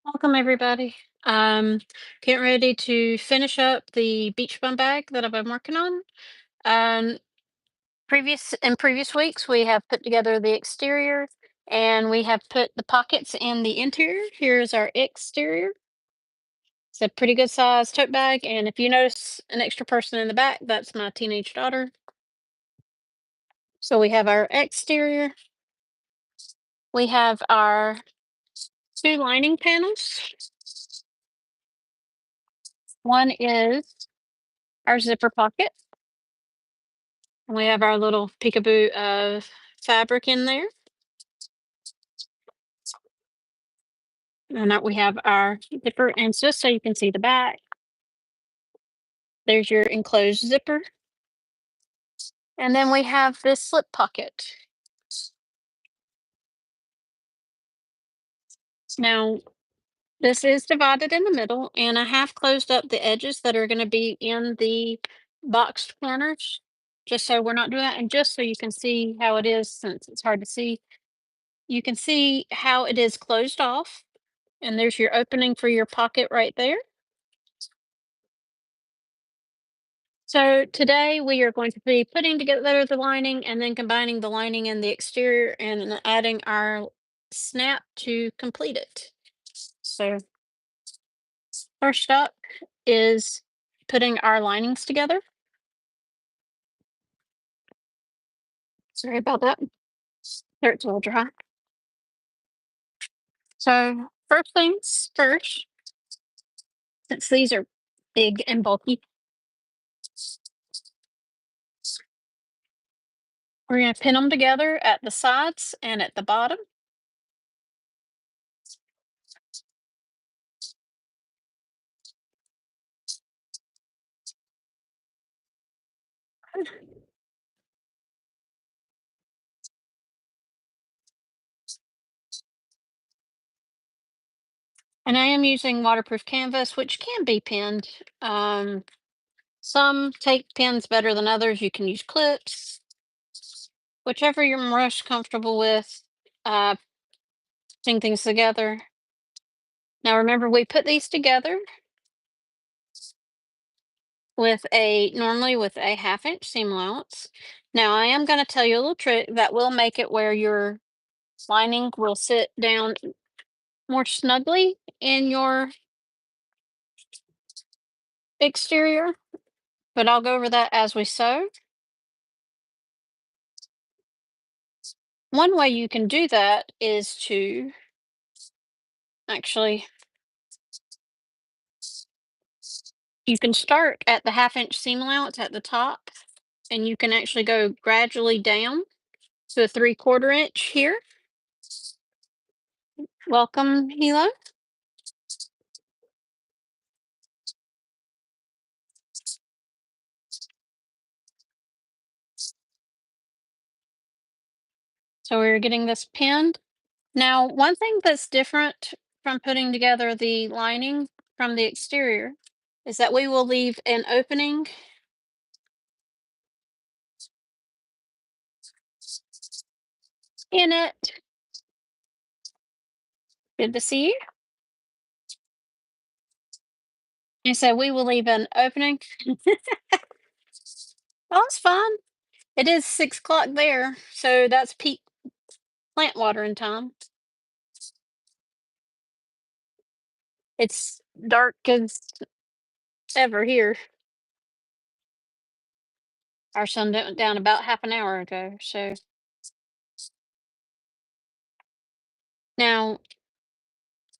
Welcome everybody. Getting ready to finish up the beach bum bag that I've been working on. Um, previous weeks we have put together the exterior and we have put the pockets in the interior. Here's our exterior. It's a pretty good size tote bag, and if you notice an extra person in the back, that's my teenage daughter. So we have our exterior. We have our two lining panels. One is our zipper pocket. And we have our little peekaboo of fabric in there. And that we have our zipper. And just so you can see the back, there's your enclosed zipper. And then we have this slip pocket. Now, this is divided in the middle, and I have closed up the edges that are going to be in the boxed corners, just so we're not doing that. And just so you can see how it is, since it's hard to see, you can see how it is closed off. And there's your opening for your pocket right there. So today we are going to be putting together the lining and then combining the lining and the exterior and adding our snap to complete it. So first up is putting our linings together. Sorry about that. It's a little dry. So first things first, since these are big and bulky, we're going to pin them together at the sides and at the bottom. And I am using waterproof canvas, which can be pinned. Some take pins better than others. You can use clips, whichever you're most comfortable with, uh, putting things together. Now, remember, we put these together with normally with a 1/2 inch seam allowance. Now, I am going to tell you a little trick that will make it where your lining will sit down more snugly in your exterior, but I'll go over that as we sew. One way you can do that is to actually, you can start at the 1/2 inch seam allowance at the top, and you can actually go gradually down to a 3/4 inch here. Welcome, Hilo. So we're getting this pinned. Now, one thing that's different from putting together the lining from the exterior is that we will leave an opening in it. Good to see you. I said we will leave an opening. Oh, it's fun. It is 6 o'clock there, so that's peak plant watering time. It's dark as ever here. Our sun went down about half an hour ago. So now,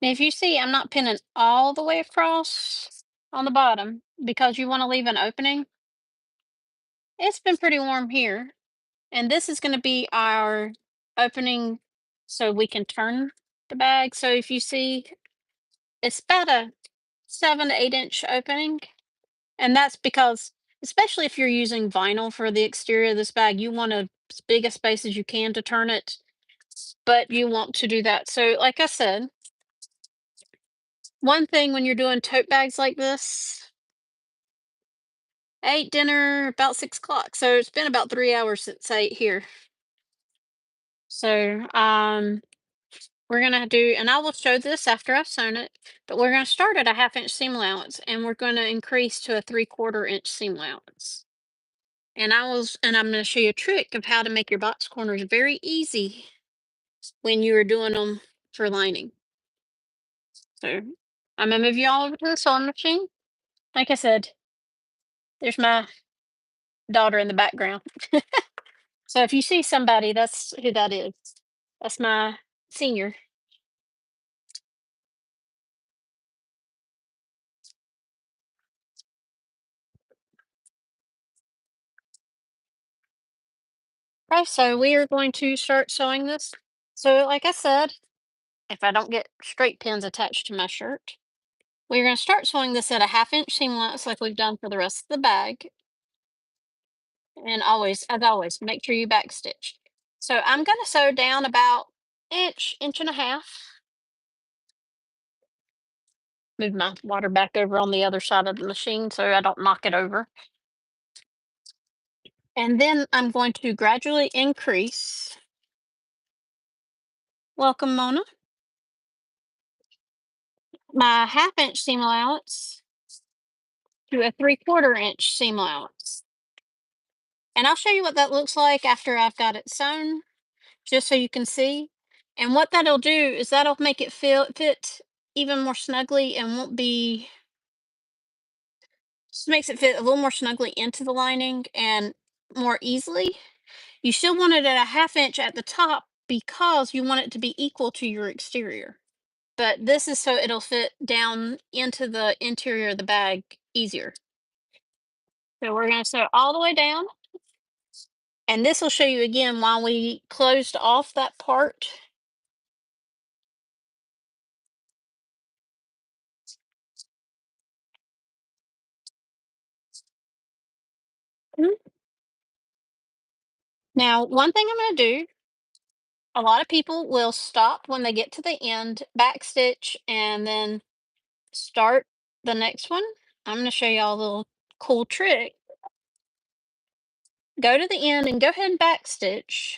if you see, I'm not pinning all the way across on the bottom because you want to leave an opening. It's been pretty warm here, and this is going to be our opening so we can turn the bag. So if you see, it's about a 7 to 8 inch opening. And that's because, especially if you're using vinyl for the exterior of this bag, you want as big a space as you can to turn it, but you want to do that. So, like I said, one thing when you're doing tote bags like this, I ate dinner about 6 o'clock. So it's been about 3 hours since I ate here. So, we're gonna do, and I will show this after I've sewn it, but we're gonna start at a 1/2 inch seam allowance and we're gonna increase to a 3/4 inch seam allowance. And I'm gonna show you a trick of how to make your box corners very easy when you are doing them for lining. So I'm gonna move you all over to the sewing machine. Like I said, there's my daughter in the background. So if you see somebody, that's who that is. That's my senior. Okay, so we are going to start sewing this. So like I said, if I don't get straight pins attached to my shirt, we're going to start sewing this at a 1/2 inch seam allowance like we've done for the rest of the bag. And always, as always, make sure you backstitch. So I'm going to sew down about inch and a half. Move my water back over on the other side of the machine so I don't knock it over. And then I'm going to gradually increase. Welcome, Mona. My 1/2 inch seam allowance to a 3/4 inch seam allowance. And I'll show you what that looks like after I've got it sewn, just so you can see. And what that'll do is that'll make it fit even more snugly and won't be, just makes it fit a little more snugly into the lining and more easily. You still want it at a 1/2 inch at the top because you want it to be equal to your exterior. But this is so it'll fit down into the interior of the bag easier. So we're going to sew all the way down. And this will show you again while we closed off that part. Mhm. Now, one thing I'm going to do, a lot of people will stop when they get to the end, backstitch, and then start the next one. I'm going to show you all a little cool trick. Go to the end and go ahead and backstitch.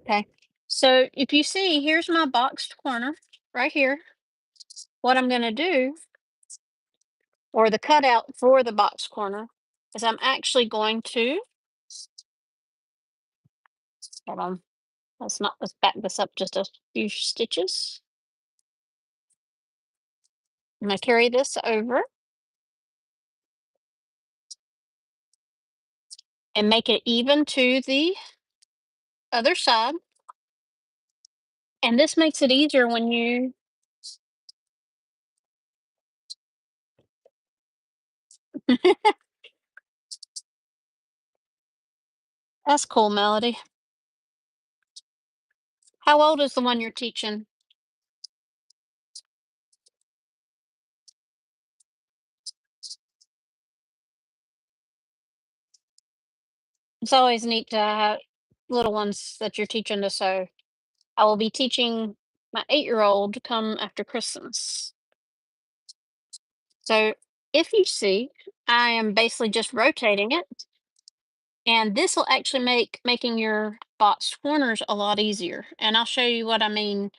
Okay. So if you see, here's my boxed corner right here. What I'm going to do, or the cutout for the box corner, is I'm actually going to, hold on, let's back this up just a few stitches. I'm going to carry this over and make it even to the other side. And this makes it easier when you, that's cool, Melody. How old is the one you're teaching? It's always neat to have little ones that you're teaching to sew. I will be teaching my 8-year-old come after Christmas. So if you see, I am basically just rotating it, and this will actually make making your box corners a lot easier. And I'll show you what I mean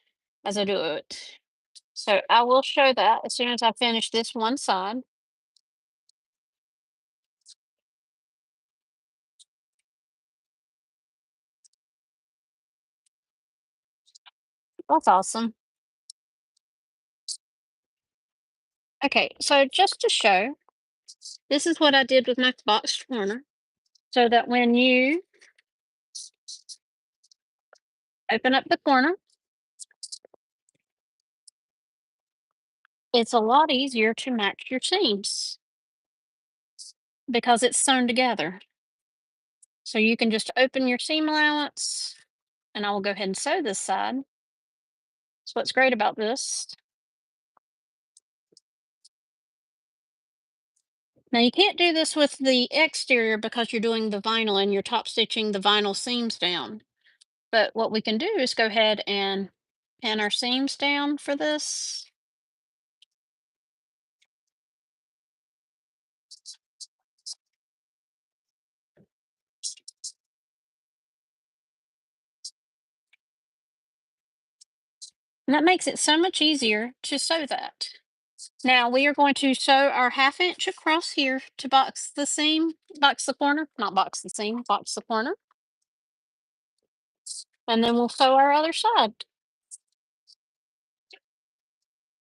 as I do it. So I will show that as soon as I finish this one side. That's awesome. Okay, so just to show, this is what I did with my boxed corner. So that when you open up the corner, it's a lot easier to match your seams because it's sewn together. So you can just open your seam allowance, and I will go ahead and sew this side. So what's great about this, now you can't do this with the exterior because you're doing the vinyl and you're top stitching the vinyl seams down. But what we can do is go ahead and pin our seams down for this. And that makes it so much easier to sew that. Now we are going to sew our 1/2 inch across here to box the seam, box the corner, not box the seam, box the corner. And then we'll sew our other side.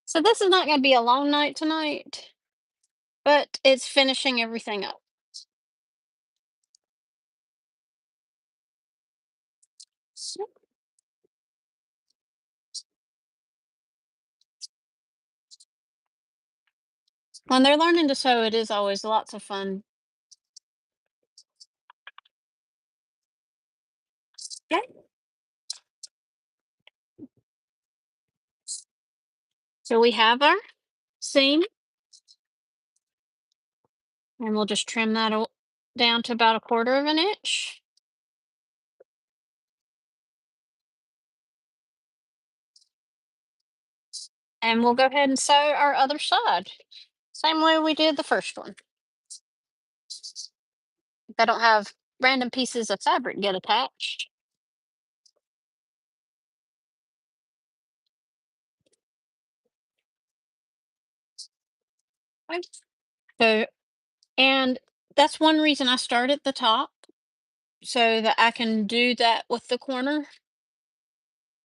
So this is not going to be a long night tonight, but it's finishing everything up. When they're learning to sew, it is always lots of fun. Okay. So we have our seam, and we'll just trim that down to about 1/4 of an inch. And we'll go ahead and sew our other side. Same way we did the first one. If I don't have random pieces of fabric get attached. Right. So, and that's one reason I start at the top so that I can do that with the corner.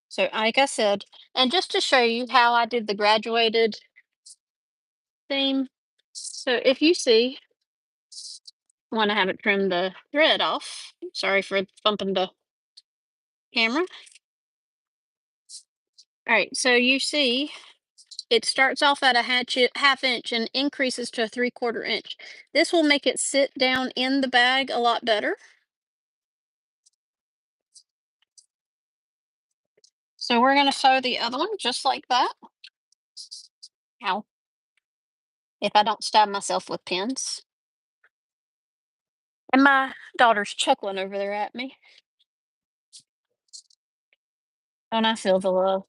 So, like I said, and just to show you how I did the graduated theme. So, if you see, when I haven't trimmed the thread off, sorry for bumping the camera. All right, so you see it starts off at a 1/2 inch and increases to a 3/4 inch. This will make it sit down in the bag a lot better. So we're going to sew the other one just like that. Ow. If I don't stab myself with pins. And my daughter's chuckling over there at me. And I feel the love.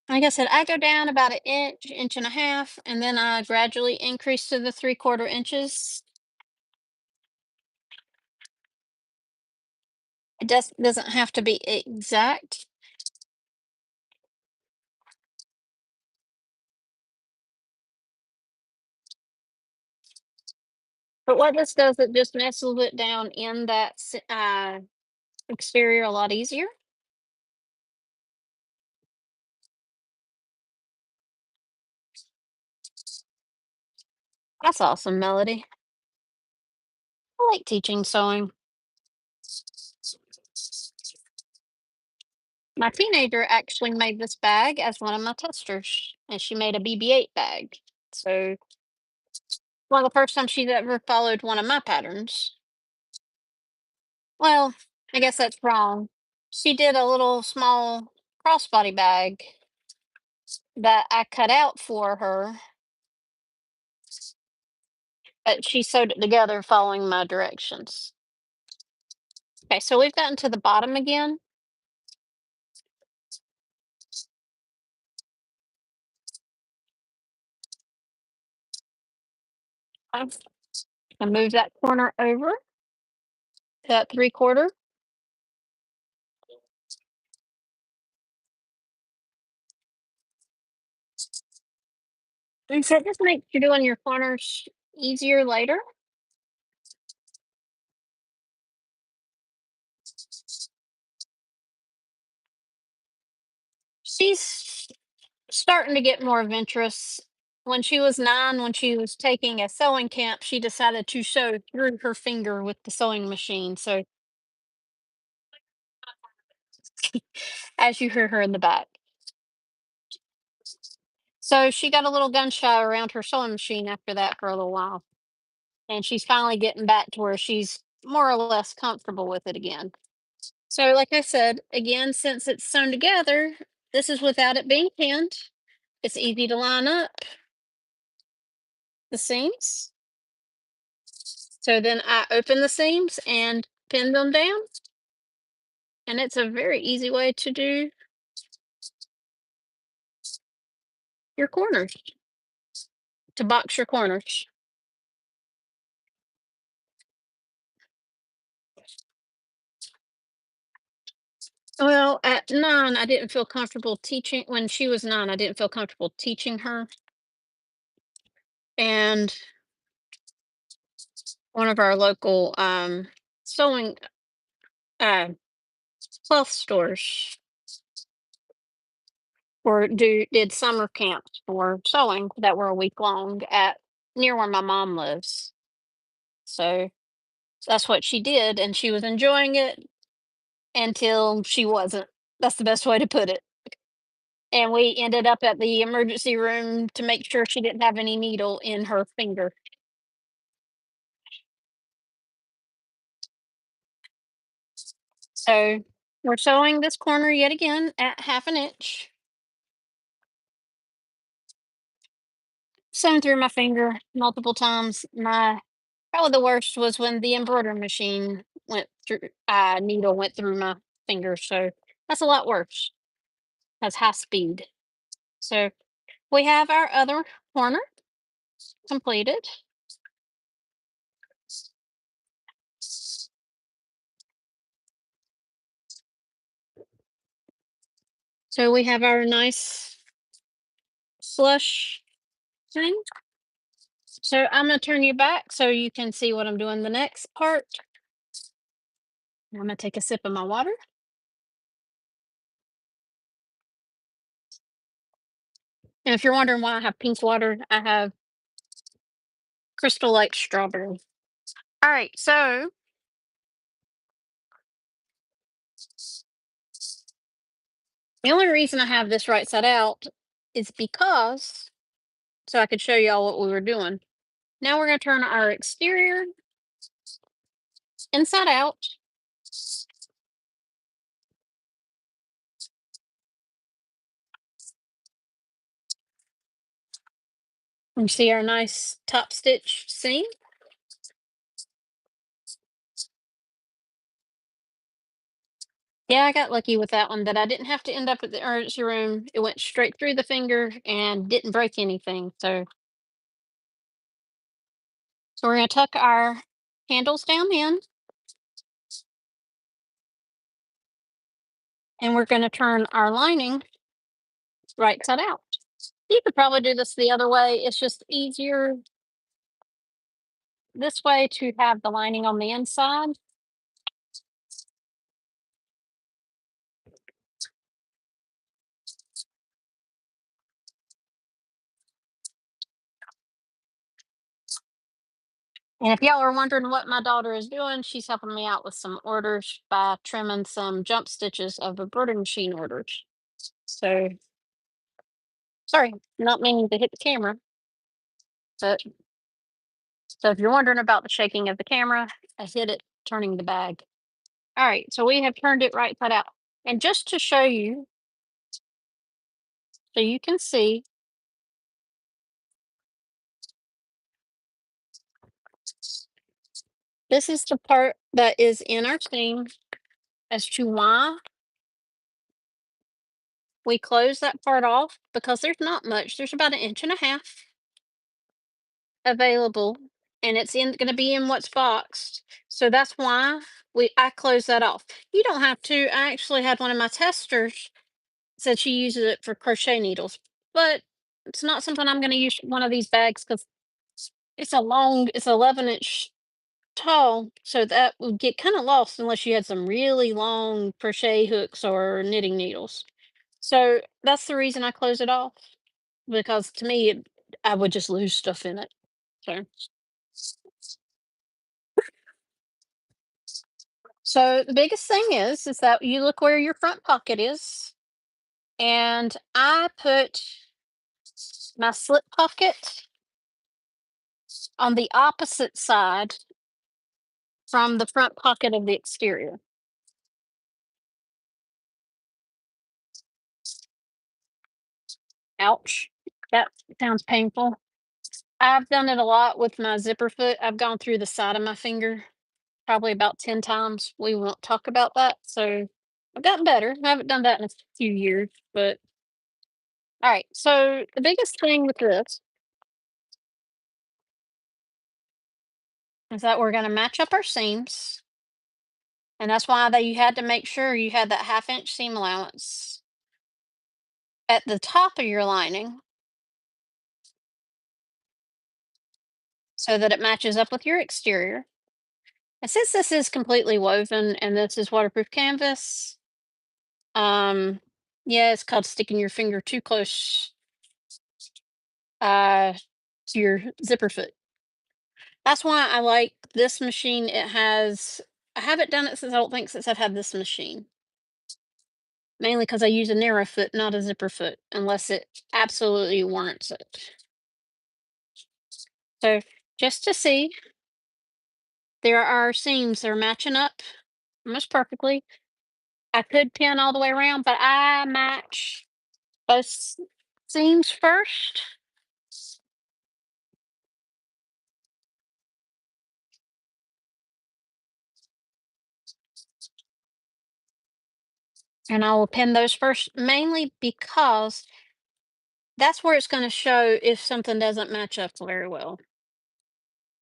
Like I said, I go down about an inch, inch and a half, and then I gradually increase to the 3/4 inches. It doesn't have to be exact. But what this does, it just nestles it down in that exterior a lot easier. That's awesome, Melody. I like teaching sewing. My teenager actually made this bag as one of my testers, and she made a BB-8 bag. So, one of the first times she's ever followed one of my patterns. Well, I guess that's wrong. She did a little small crossbody bag that I cut out for her, but she sewed it together following my directions. Okay, so we've gotten to the bottom again. I'm gonna move that corner over to that 3/4. And so it just makes you doing your corners easier later. She's starting to get more adventurous. When she was 9, when she was taking a sewing camp, she decided to sew through her finger with the sewing machine. So, as you hear her in the back. So, she got a little gun shy around her sewing machine after that for a little while. And she's finally getting back to where she's more or less comfortable with it again. So, like I said, again, since it's sewn together, this is without it being pinned. It's easy to line up the seams. So then I open the seams and pin them down. And it's a very easy way to do your corners, to box your corners. Well, at 9, I didn't feel comfortable teaching when she was 9, I didn't feel comfortable teaching her, and one of our local, sewing, uh, cloth stores did summer camps for sewing that were a week long at near where my mom lives. So, that's what she did, and she was enjoying it until she wasn't. That's the best way to put it. And we ended up at the emergency room to make sure she didn't have any needle in her finger. So we're sewing this corner yet again at 1/2 inch. Sewn through my finger multiple times. My Probably the worst was when the embroidery machine went through needle went through my finger. So that's a lot worse. That's high speed. So we have our other corner completed. So we have our nice slush thing. So I'm gonna turn you back so you can see what I'm doing the next part. I'm gonna take a sip of my water. And if you're wondering why I have pink water, I have Crystal Lake strawberry. All right, so the only reason I have this right side out is because so I could show y'all what we were doing. Now we're gonna turn our exterior inside out and see our nice top stitch seam. Yeah, I got lucky with that one that I didn't have to end up at the emergency room. It went straight through the finger and didn't break anything. So we're gonna tuck our handles down in and we're gonna turn our lining right side out. You could probably do this the other way. It's just easier this way to have the lining on the inside. And if y'all are wondering what my daughter is doing, she's helping me out with some orders by trimming some jump stitches of embroidery machine orders. So sorry, not meaning to hit the camera, but so if you're wondering about the shaking of the camera, I hit it turning the bag. All right, so we have turned it right side out. And just to show you, so you can see, this is the part that is in our seam as to why we close that part off because there's not much. There's about 1.5 inches available and it's in going to be in what's boxed. So that's why I close that off. You don't have to. I actually had one of my testers said she uses it for crochet needles, but it's not something I'm going to use one of these bags because it's 11-inch tall, so that would get kind of lost unless you had some really long crochet hooks or knitting needles. So that's the reason I close it off because to me, I would just lose stuff in it. So, so the biggest thing is that you look where your front pocket is, and I put my slip pocket on the opposite side from the front pocket of the exterior. Ouch, that sounds painful. I've done it a lot with my zipper foot. I've gone through the side of my finger probably about 10 times. We won't talk about that. So I've gotten better. I haven't done that in a few years, but all right. So the biggest thing with this is that we're going to match up our seams And that's why you had to make sure you had that half-inch seam allowance at the top of your lining so that it matches up with your exterior. And since this is completely woven and this is waterproof canvas, um, yeah, it's called sticking your finger too close uh, to your zipper foot. That's why I like this machine. I haven't done it since I don't think since I've had this machine. Mainly because I use a narrow foot, not a zipper foot, unless it absolutely warrants it. So just to see, there are seams that are matching up almost perfectly. I could pin all the way around, but I match both seams first, and I will pin those first, mainly because that's where it's going to show if something doesn't match up very well.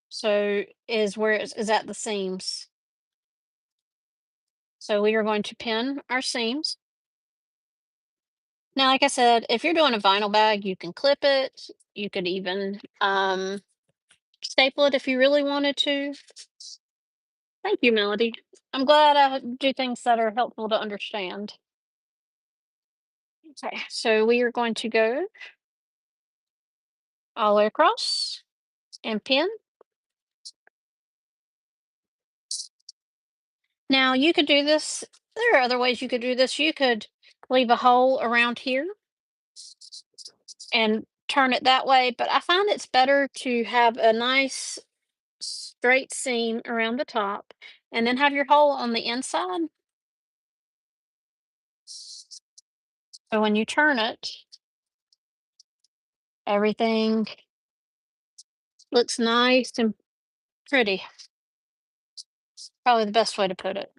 So is where is at the seams. So we are going to pin our seams. Now, like I said, if you're doing a vinyl bag, you can clip it. You could even staple it if you really wanted to. Thank you, Melody. I'm glad I do things that are helpful to understand. Okay, so we are going to go all the way across and pin. Now, you could do this. There are other ways you could do this. You could leave a hole around here and turn it that way, but I find it's better to have a nice straight seam around the top and then have your hole on the inside. So when you turn it, everything looks nice and pretty. Probably the best way to put it.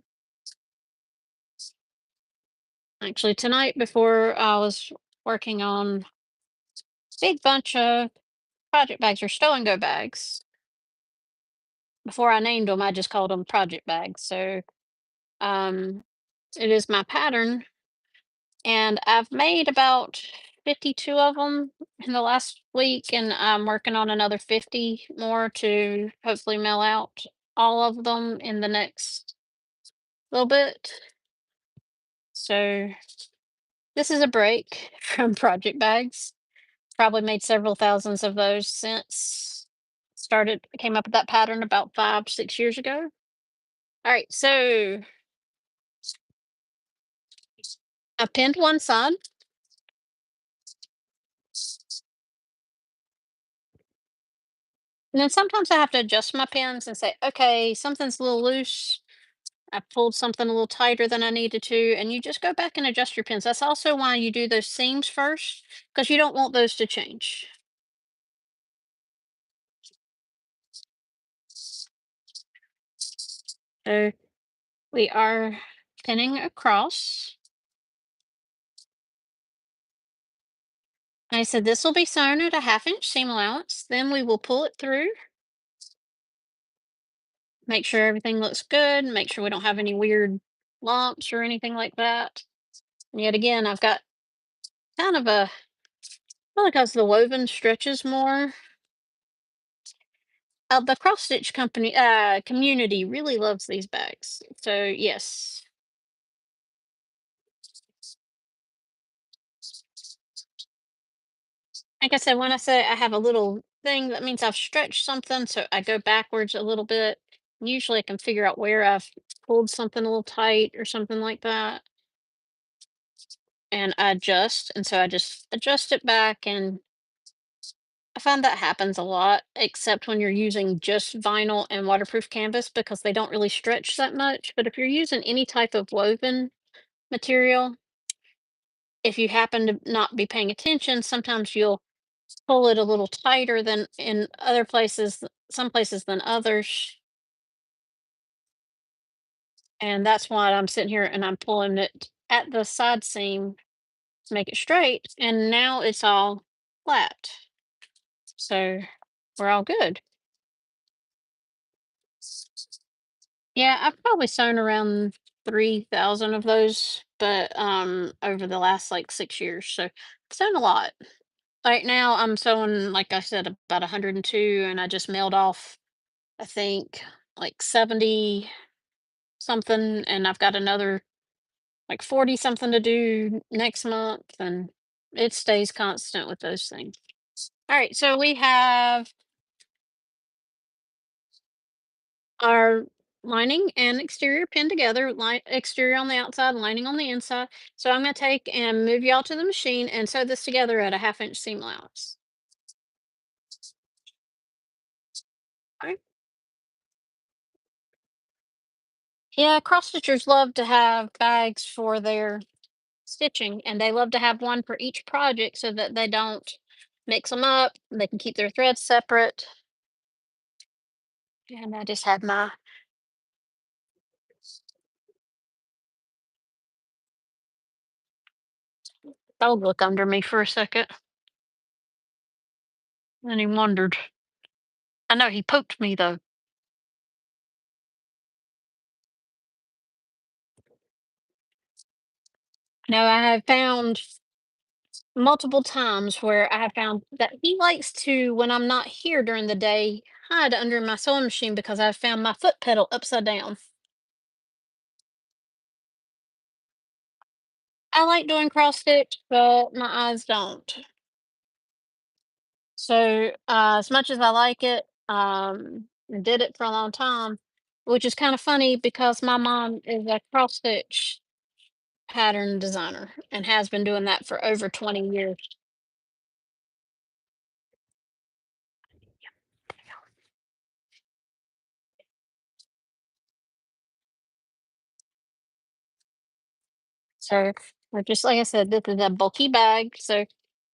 Actually, tonight before I was working on big bunch of project bags or stow and go bags. Before I named them, I just called them project bags. So um, it is my pattern, and I've made about 52 of them in the last week, and I'm working on another 50 more to hopefully mail out all of them in the next little bit. So this is a break from project bags. Probably made several thousands of those since started came up with that pattern about 5, 6 years ago. All right, so I pinned one side. And then sometimes I have to adjust my pins and say, okay, something's a little loose. I pulled something a little tighter than I needed to. And you just go back and adjust your pins. That's also why you do those seams first, because you don't want those to change. So we are pinning across. I said this will be sewn at a 1/2 inch seam allowance. Then we will pull it through. Make sure everything looks good. Make sure we don't have any weird lumps or anything like that. And yet again, I've got kind of a, probably because the woven stretches more. The cross stitch company community really loves these bags. So yes, like I said, when I say I have a little thing, that means I've stretched something. So I go backwards a little bit. Usually, I can figure out where I've pulled something a little tight or something like that, and I adjust. And so I just adjust it back, and I find that happens a lot, except when you're using just vinyl and waterproof canvas because they don't really stretch that much. But if you're using any type of woven material, if you happen to not be paying attention, sometimes you'll pull it a little tighter than in other places, some places than others. And that's why I'm sitting here and I'm pulling it at the side seam to make it straight. And now it's all flat. So we're all good. Yeah, I've probably sewn around 3,000 of those, but over the last like 6 years. So I've sewn a lot. Right now I'm sewing, like I said, about 102, and I just mailed off, I think, like 70 something, and I've got another like 40 something to do next month, and it stays constant with those things. All right, so we have our lining and exterior pinned together, exterior on the outside, lining on the inside. So I'm going to take and move y'all to the machine and sew this together at a 1/2 inch seam allowance. Okay. Yeah, cross stitchers love to have bags for their stitching, and they love to have one for each project so that they don't mix them up. They can keep their threads separate. And I just had my dog look under me for a second, and he wondered. I know he poked me though. No, I have found multiple times where I have found that he likes to, when I'm not here during the day, hide under my sewing machine because I've found my foot pedal upside down. I like doing cross stitch, but my eyes don't. So, as much as I like it, and did it for a long time, which is kind of funny because my mom is a cross stitch pattern designer and has been doing that for over 20 years. So, just like I said, this is a bulky bag, so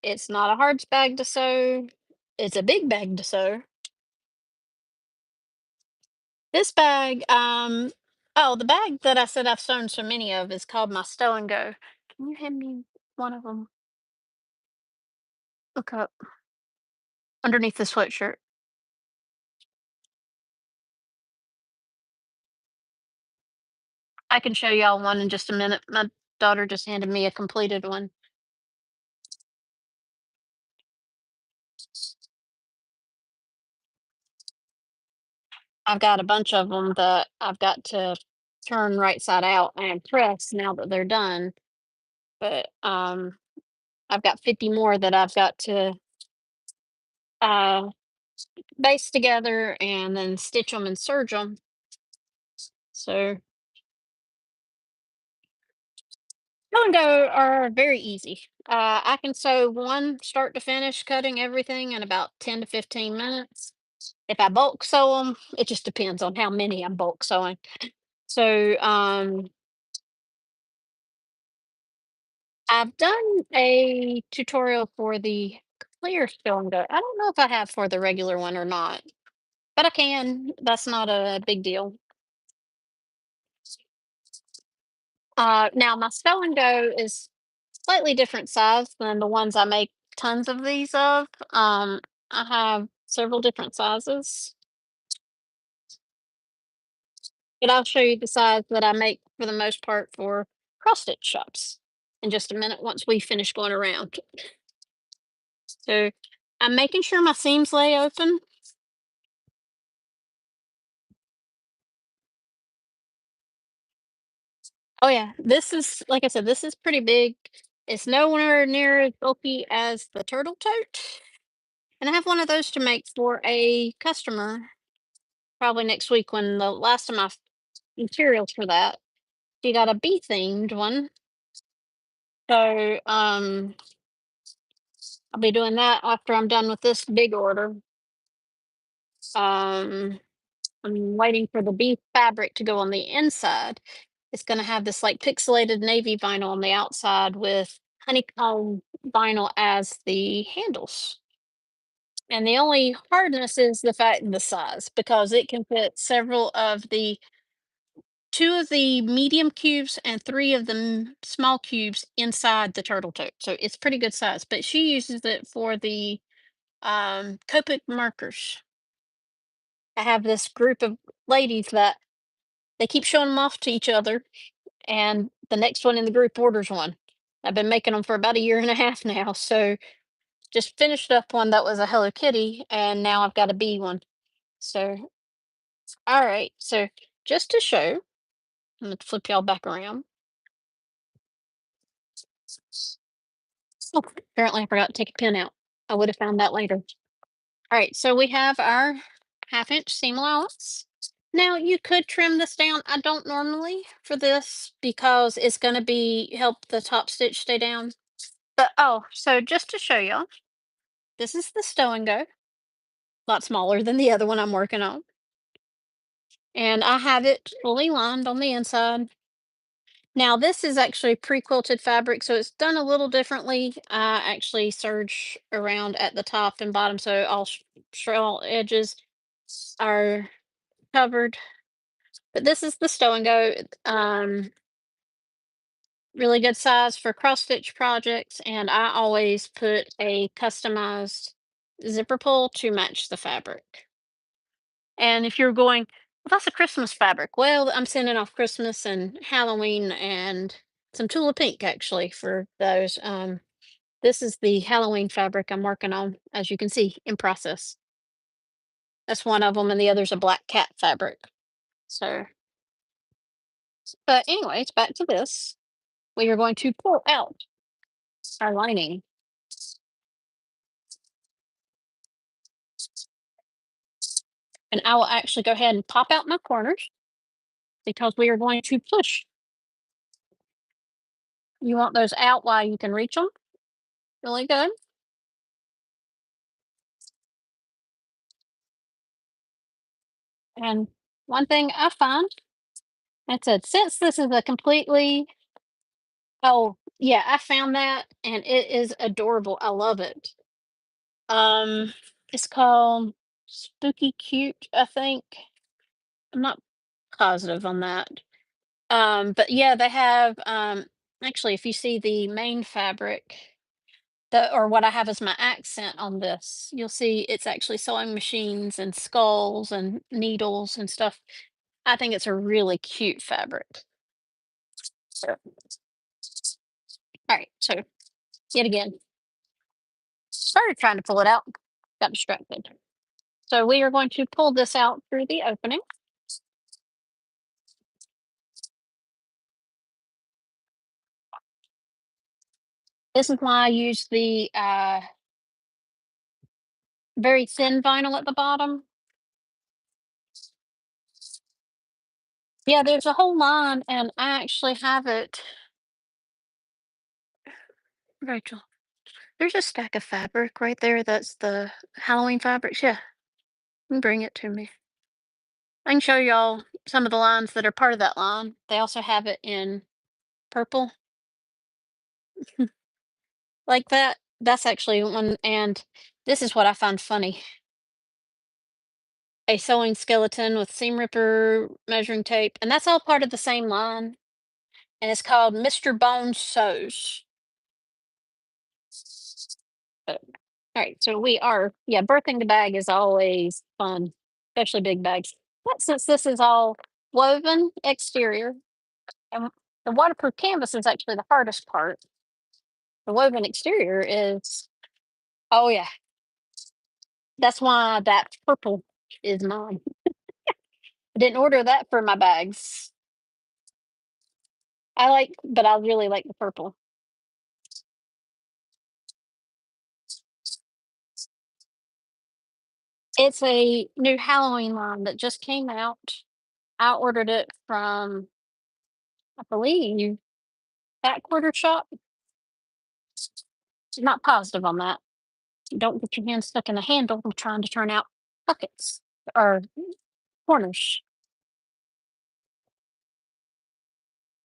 it's not a hard bag to sew. It's a big bag to sew. This bag, oh, the bag that I said I've sewn so many of is called my Stow and Go. Can you hand me one of them? Look up underneath the sweatshirt. I can show y'all one in just a minute. My daughter just handed me a completed one. I've got a bunch of them that I've got to turn right side out and press now that they're done. But I've got 50 more that I've got to uh, baste together and then stitch them and serge them. So Go and Go are very easy. I can sew one start to finish, cutting everything in about 10 to 15 minutes. If I bulk sew them, it just depends on how many I'm bulk sewing. So I've done a tutorial for the clear Go and Go. I don't know if I have for the regular one or not, but I can. That's not a big deal. Now my Stow and Go is slightly different size than the ones I make tons of these of. I have several different sizes, but I'll show you the size that I make for the most part for cross stitch shops in just a minute once we finish going around. So I'm making sure my seams lay open. Oh yeah, this is, like I said, this is pretty big. It's nowhere near as bulky as the turtle tote. And I have one of those to make for a customer probably next week when the last of my materials for that. She got a bee themed one. So I'll be doing that after I'm done with this big order. Um I'm waiting for the bee fabric to go on the inside. It's gonna have this like pixelated navy vinyl on the outside with honeycomb vinyl as the handles. And the only hardness is the size because it can fit several of the two of the medium cubes and three of the small cubes inside the turtle tote. So it's pretty good size. But she uses it for the Copic markers. I have this group of ladies that They keep showing them off to each other, and the next one in the group orders one. I've been making them for about a year and a half now, so just finished up one that was a Hello Kitty, and now I've got a bee one. So, all right. So, just to show, I'm gonna flip y'all back around. Oh, apparently I forgot to take a pin out. I would have found that later. All right, so we have our 1/2 inch seam allowance. Now you could trim this down. I don't normally for this because it's going to be help the top stitch stay down. But oh, so just to show y'all, this is the Stow and Go. A lot smaller than the other one I'm working on. And I have it fully lined on the inside. Now this is actually pre-quilted fabric, so it's done a little differently. I actually serge around at the top and bottom, so all all edges are covered. But this is the Stow and Go. Really good size for cross stitch projects, and I always put a customized zipper pull to match the fabric. And if you're going, well, that's a Christmas fabric. Well, I'm sending off Christmas and Halloween and some Tula Pink actually for those. This is the Halloween fabric I'm working on, as you can see in process. That's one of them, and the other's a black cat fabric. So, but anyways, back to this. We are going to pull out our lining, and I will actually go ahead and pop out my corners because we are going to push. You want those out while you can reach them. Really good. And one thing I find, I said, since this is a completely, oh, yeah, I found that and it is adorable. I love it. Um, it's called Spooky Cute, I think. I'm not positive on that. But yeah, they have actually if you see the main fabric, the or what I have as my accent on this, you'll see it's actually sewing machines and skulls and needles and stuff. I think it's a really cute fabric. So, all right, so yet again, started trying to pull it out, got distracted. So we are going to pull this out through the opening. This is why I use the very thin vinyl at the bottom. Yeah, there's a whole line, and I actually have it. Rachel, there's a stack of fabric right there. That's the Halloween fabrics. Yeah, you can bring it to me. I can show y'all some of the lines that are part of that line. They also have it in purple, like that. That's actually one. And this is what I find funny: a sewing skeleton with seam ripper, measuring tape, and that's all part of the same line. And it's called Mr. Bones Sews. But, all right, so we are, yeah, birthing the bag is always fun, especially big bags. But since this is all woven exterior, and the waterproof canvas is actually the hardest part. The woven exterior is, oh yeah, that's why that purple is mine. I didn't order that for my bags. But I really like the purple. It's a new Halloween line that just came out. I ordered it from, I believe, Fat Quarter Shop. Not positive on that. Don't get your hand stuck in the handle of trying to turn out buckets or corners.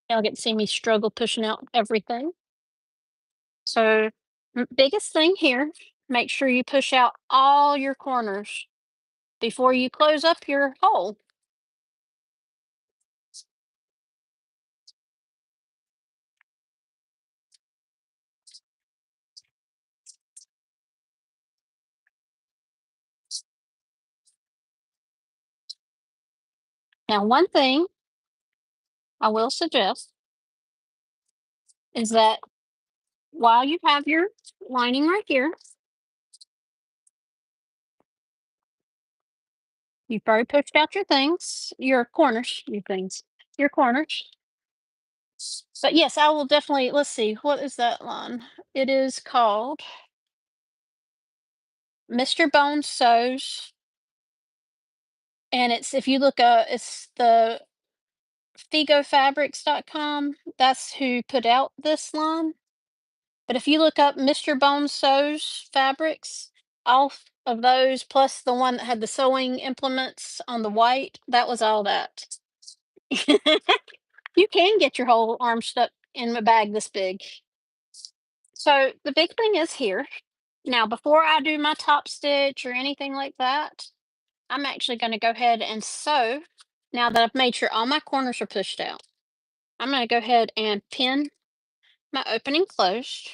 Y'all get to see me struggle pushing out everything. So, biggest thing here, make sure you push out all your corners before you close up your hole. Now, one thing I will suggest is that while you have your lining right here, you've already pushed out your corners, your corners. But yes, I will definitely, let's see, what is that line? It is called Mr. Bones Sews. And it's, if you look up, it's the FigoFabrics.com. That's who put out this line. But if you look up Mr. Bones Sews Fabrics, of those, plus the one that had the sewing implements on the white, that was all that. You can get your whole arm stuck in a bag this big. So the big thing is here. Now, before I do my top stitch or anything like that, I'm actually going to go ahead and sew. Now that I've made sure all my corners are pushed out, I'm going to go ahead and pin my opening closed.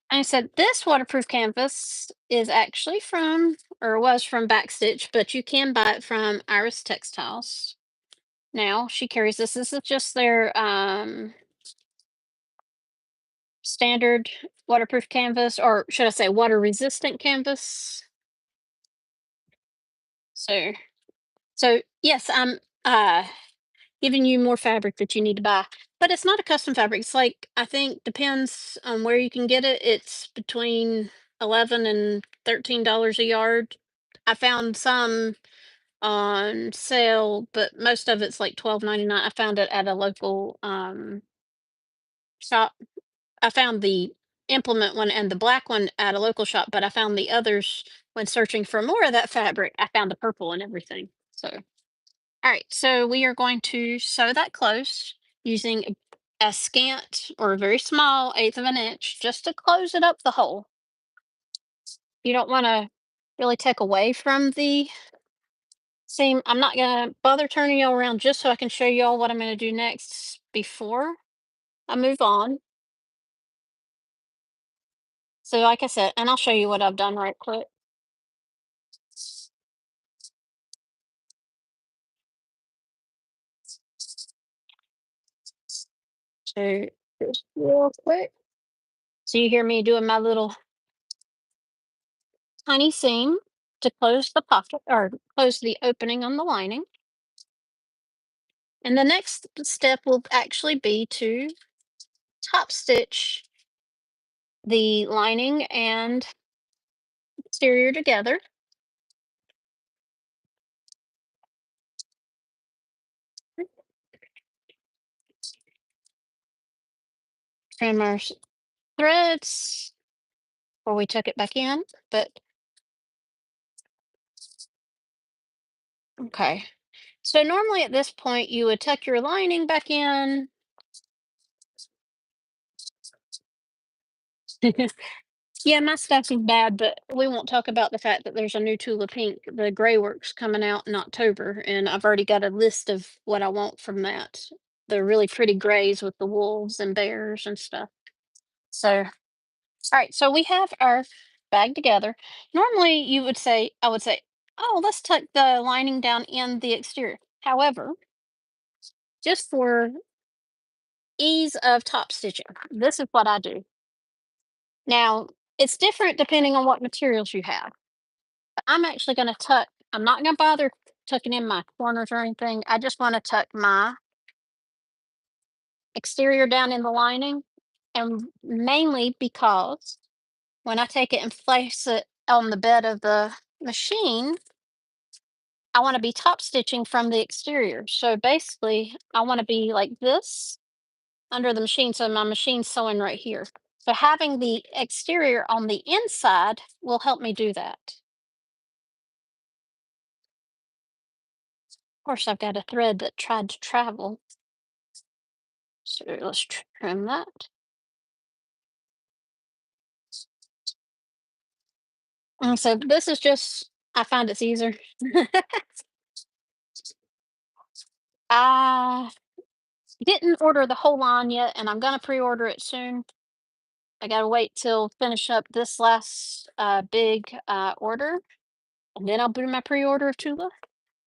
And I said this waterproof canvas is actually from, or was from Backstitch, but you can buy it from Iris Textiles. Now she carries this. This is just their standard waterproof canvas, or should I say water resistant canvas. So, so yes, I'm giving you more fabric that you need to buy. But it's not a custom fabric. It's like, I think depends on where you can get it. It's between 11 and $13 a yard. I found some on sale, but most of it's like 12.99. I found it at a local shop. I found the implement one and the black one at a local shop, but I found the others when searching for more of that fabric. I found the purple and everything. So, all right, so we are going to sew that closed using a scant or a very small eighth of an inch just to close it up the hole. You don't want to really take away from the seam. I'm not going to bother turning you all around just so I can show you all what I'm going to do next before I move on. So like I said, and I'll show you what I've done right quick. So just real quick. So you hear me doing my little tiny seam to close the pocket or close the opening on the lining. And the next step will actually be to top stitch the lining and exterior together. Trim our threads before we tuck it back in. But okay. So normally at this point you would tuck your lining back in. Yeah, my stuff is bad, but we won't talk about the fact that there's a new Tula Pink, the gray works coming out in October, and I've already got a list of what I want from that. The really pretty grays with the wolves and bears and stuff. So, all right, so we have our bag together. Normally, I would say, oh, let's tuck the lining down in the exterior. However, just for ease of top stitching, this is what I do. Now, it's different depending on what materials you have. I'm actually going to tuck, I'm not going to bother tucking in my corners or anything. I just want to tuck my exterior down in the lining. And mainly because when I take it and place it on the bed of the machine, I want to be top stitching from the exterior. So basically, I want to be like this under the machine. So my machine's sewing right here. So having the exterior on the inside will help me do that. Of course, I've got a thread that tried to travel. So let's trim that. And so this is just, I find it's easier. I didn't order the whole line yet, and I'm gonna pre-order it soon. I gotta wait till finish up this last big order, and then I'll do my pre-order of Tula.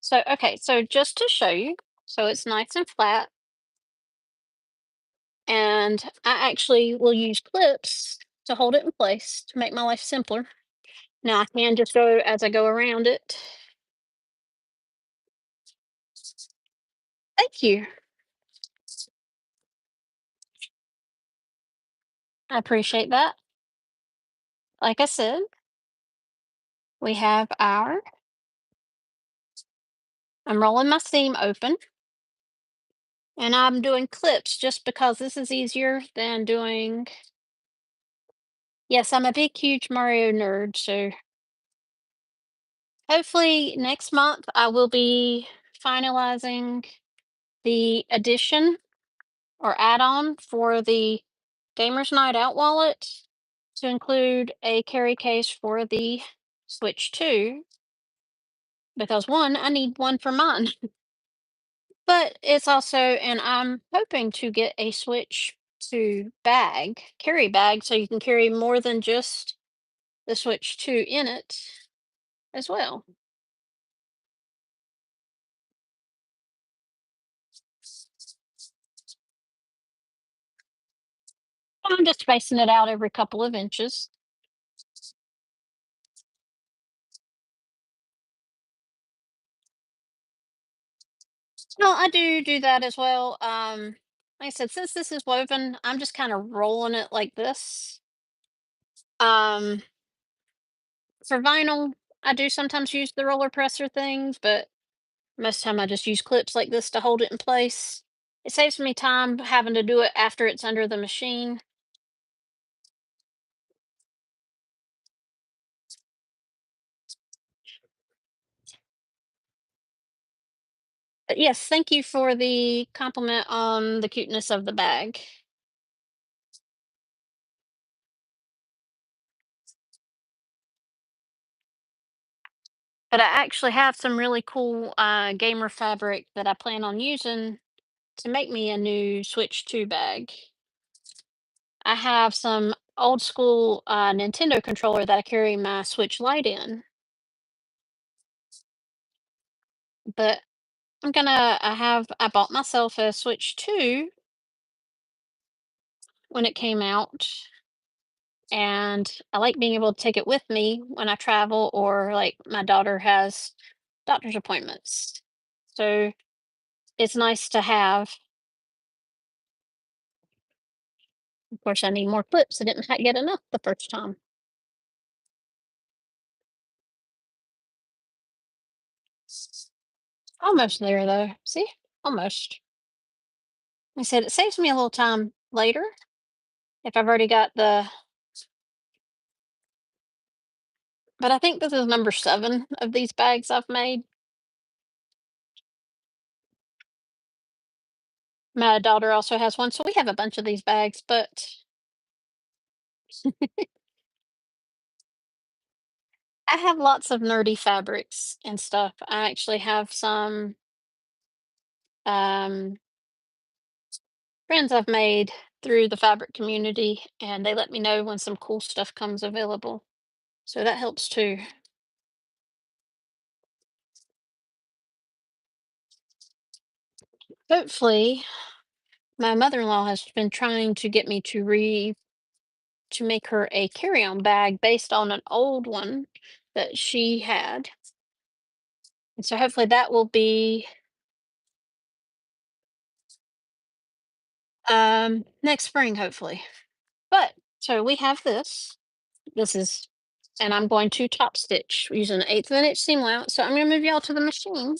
So, okay, so just to show you, so it's nice and flat, and I actually will use clips to hold it in place to make my life simpler. Now I can just go as I go around it. Thank you. I appreciate that. Like I said, we have our, I'm rolling my seam open and I'm doing clips just because this is easier than doing, yes, I'm a big, huge Mario nerd. So hopefully next month I will be finalizing the addition or add-on for the Gamers Night Out wallet to include a carry case for the Switch 2 because one, I need one for mine. But it's also, and I'm hoping to get a Switch to bag, carry bag, so you can carry more than just the Switch 2 in it as well. I'm just spacing it out every couple of inches. No, I do that as well. Like I said, since this is woven, I'm just kind of rolling it like this. Um, for vinyl, I do sometimes use the roller presser things, but most of the time I just use clips like this to hold it in place. It saves me time having to do it after it's under the machine. But yes, thank you for the compliment on the cuteness of the bag. But I actually have some really cool gamer fabric that I plan on using to make me a new Switch 2 bag. I have some old school Nintendo controller that I carry my Switch Lite in, but I bought myself a Switch 2 when it came out, and I like being able to take it with me when I travel or like my daughter has doctor's appointments. So it's nice to have. Of course, I need more clips. I didn't get enough the first time. Almost there though. See? Almost. I said it saves me a little time later if I've already got the, but I think this is number 7 of these bags I've made. My daughter also has one, so we have a bunch of these bags, but I have lots of nerdy fabrics and stuff. I actually have some um, friends I've made through the fabric community, and they let me know when some cool stuff comes available. So that helps too. Hopefully, my mother-in-law has been trying to get me to make her a carry-on bag based on an old one that she had. And so hopefully that will be next spring, hopefully. But so we have this. This is, and I'm going to top stitch using an 1/8 of an inch seam allowance. So I'm going to move y'all to the machine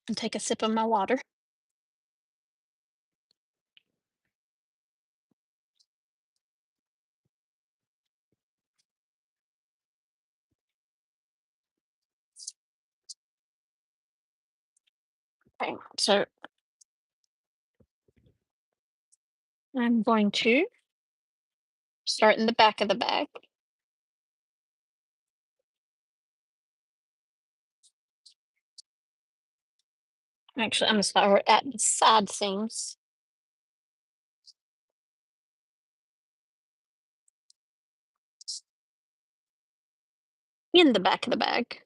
and take a sip of my water. Okay, so I'm going to start in the back of the bag. Actually, I'm going to start at the side seams. in the back of the bag.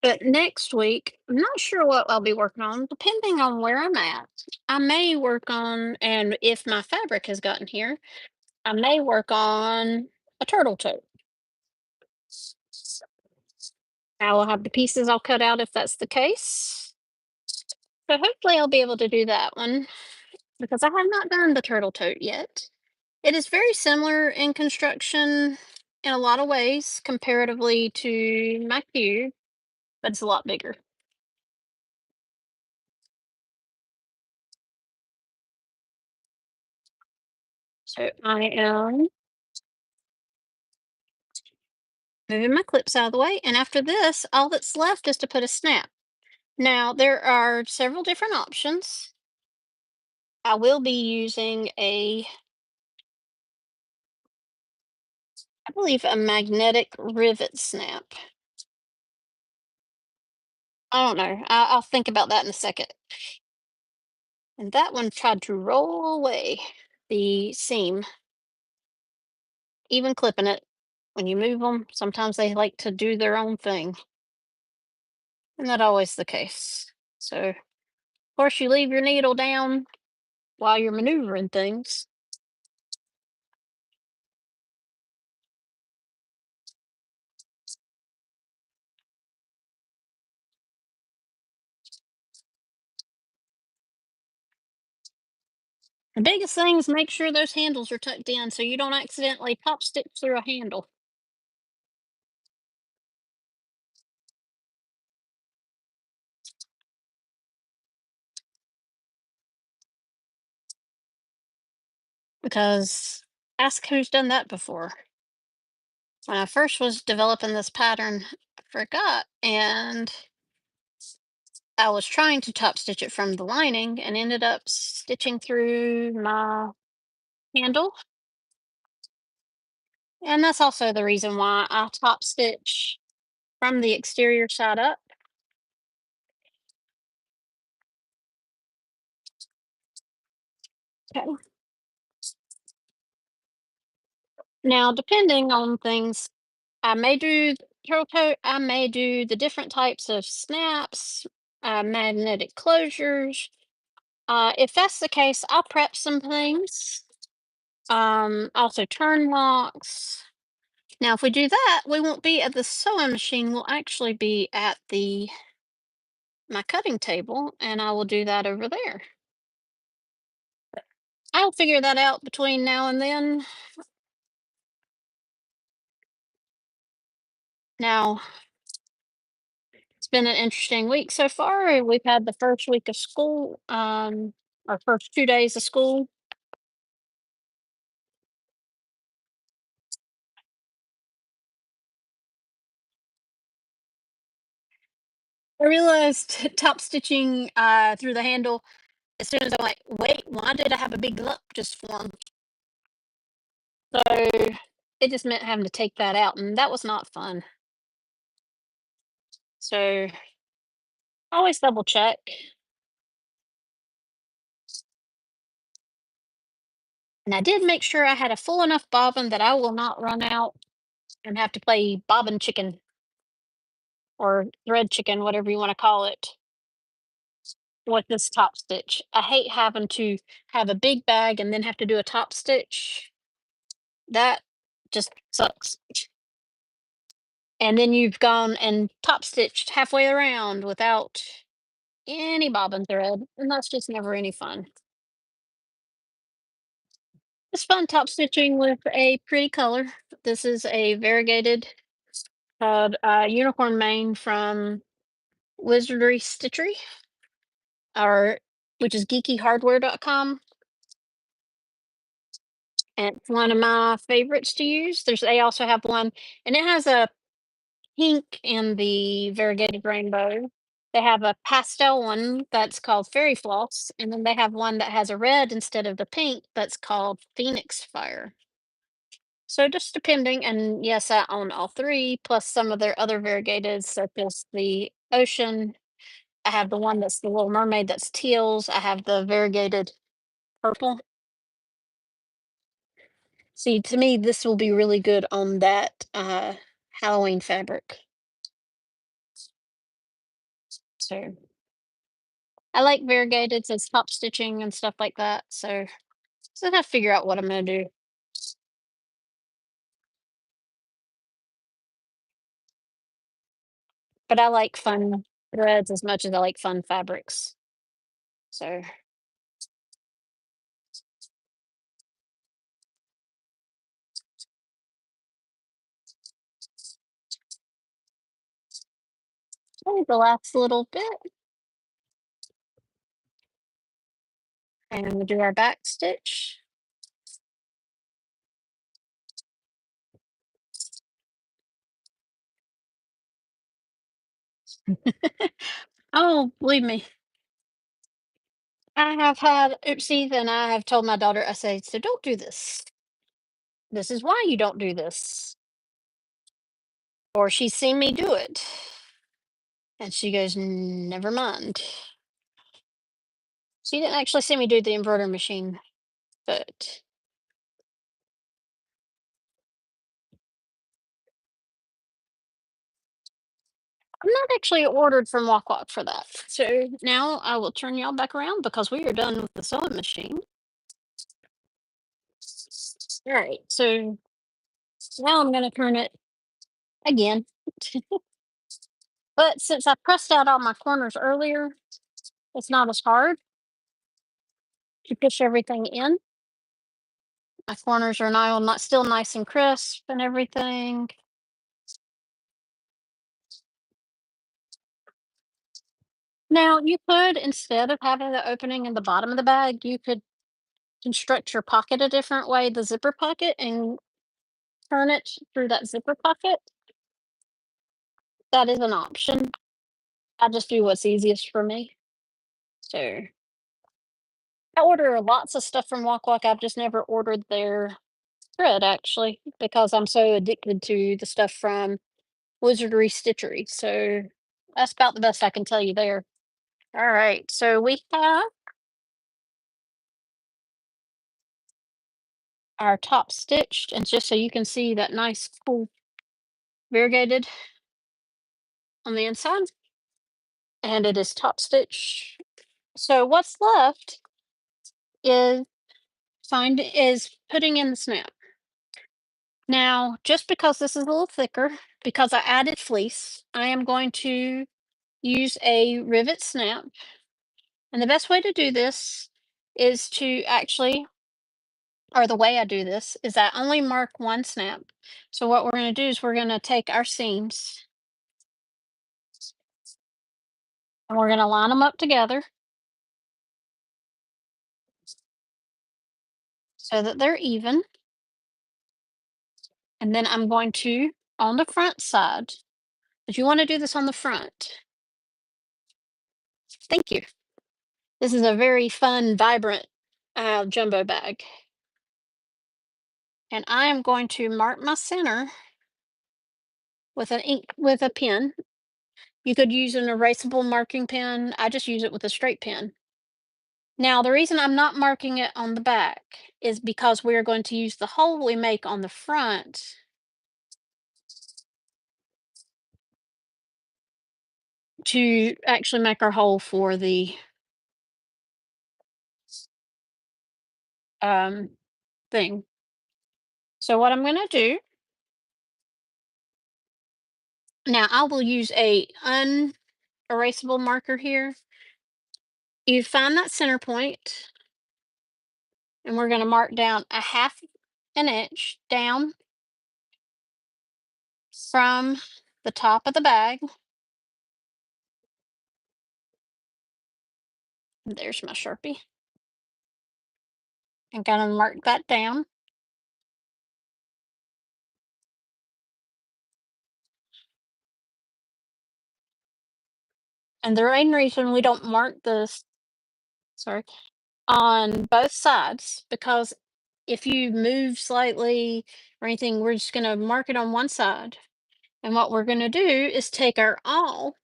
But next week, I'm not sure what I'll be working on, depending on where I'm at. I may work on, and if my fabric has gotten here, I may work on a turtle tote. I will have the pieces all cut out if that's the case. So hopefully I'll be able to do that one because I have not done the turtle tote yet. It is very similar in construction in a lot of ways comparatively to my cube, but it's a lot bigger. So I am moving my clips out of the way, and after this, all that's left is to put a snap. Now, there are several different options. I will be using I believe, a magnetic rivet snap. I don't know. I'll think about that in a second. And that one tried to roll away the seam, even clipping it. When you move them, sometimes they like to do their own thing. And not always the case. So, of course, you leave your needle down while you're maneuvering things. The biggest thing is make sure those handles are tucked in so you don't accidentally pop stitch through a handle. Because ask who's done that before. When I first was developing this pattern, I forgot, and I was trying to top stitch it from the lining and ended up stitching through my handle. And that's also the reason why I top stitch from the exterior side up. Okay. Now, depending on things, I may do turtle coat, I may do the different types of snaps, magnetic closures. If that's the case, I'll prep some things. Also turn locks. Now, if we do that, we won't be at the sewing machine. We'll actually be at the my cutting table, and I will do that over there. I'll figure that out between now and then. Now, it's been an interesting week so far. We've had the first week of school, our first 2 days of school. I realized top stitching through the handle as soon as I'm like, wait, why did I have a big lump just form? So it just meant having to take that out, and that was not fun. So always double check. And I did make sure I had a full enough bobbin that I will not run out and have to play bobbin chicken or thread chicken, whatever you want to call it, with this top stitch. I hate having to have a big bag and then have to do a top stitch. That just sucks. And then you've gone and top stitched halfway around without any bobbin thread, and that's just never any fun. It's fun top stitching with a pretty color. This is a variegated called Unicorn Mane from Wizardry Stitchery, or which is geekyhardware.com. And it's one of my favorites to use. They also have one, and it has a pink in the variegated rainbow. They have a pastel one that's called Fairy Floss, and then they have one that has a red instead of the pink that's called Phoenix Fire. So just depending, and yes, I own all three, plus some of their other variegated, such as the ocean. I have the one that's the Little Mermaid that's teals. I have the variegated purple. See, to me, this will be really good on that Halloween fabric. So I like variegated as top stitching and stuff like that. So I have to figure out what I'm gonna do. But I like fun threads as much as I like fun fabrics. So oh, the last little bit, and we'll do our back stitch. Oh, believe me, I have had oopsies, and I have told my daughter, I say, so don't do this. This is why you don't do this. Or she's seen me do it. And she goes, never mind. She didn't actually see me do the embroidery machine, but I'm not actually ordered from Walk Walk for that. So now I will turn y'all back around because we are done with the sewing machine. All right. So now I'm going to turn it again. But since I pressed out all my corners earlier, it's not as hard to push everything in. My corners are now not still nice and crisp and everything. Now you could, instead of having the opening in the bottom of the bag, you could construct your pocket a different way, the zipper pocket, and turn it through that zipper pocket. That is an option. I just do what's easiest for me. So I order lots of stuff from Walk Walk. I've just never ordered their thread actually because I'm so addicted to the stuff from Wizardry Stitchery. So that's about the best I can tell you there. All right. So we have our top stitched, and just so you can see that nice cool variegated on the inside, and it is top stitch. So what's left is putting in the snap. Now, just because this is a little thicker, because I added fleece, I am going to use a rivet snap. And the best way to do this is to actually, or the way I do this is I only mark one snap. So what we're going to do is we're going to take our seams and we're going to line them up together so that they're even. And then I'm going to, on the front side, but you want to do this on the front. Thank you. This is a very fun, vibrant jumbo bag. And I am going to mark my center with a pen. You could use an erasable marking pen. I just use it with a straight pen. Now, the reason I'm not marking it on the back is because we're going to use the hole we make on the front to actually make our hole for the um, thing. So what I'm going to do now, I will use a unerasable marker here. You find that center point, and we're going to mark down a half an inch down from the top of the bag. There's my Sharpie. I'm going to mark that down. And the main reason we don't mark this, sorry, on both sides, because if you move slightly or anything, we're just gonna mark it on one side. And what we're gonna do is take our awl.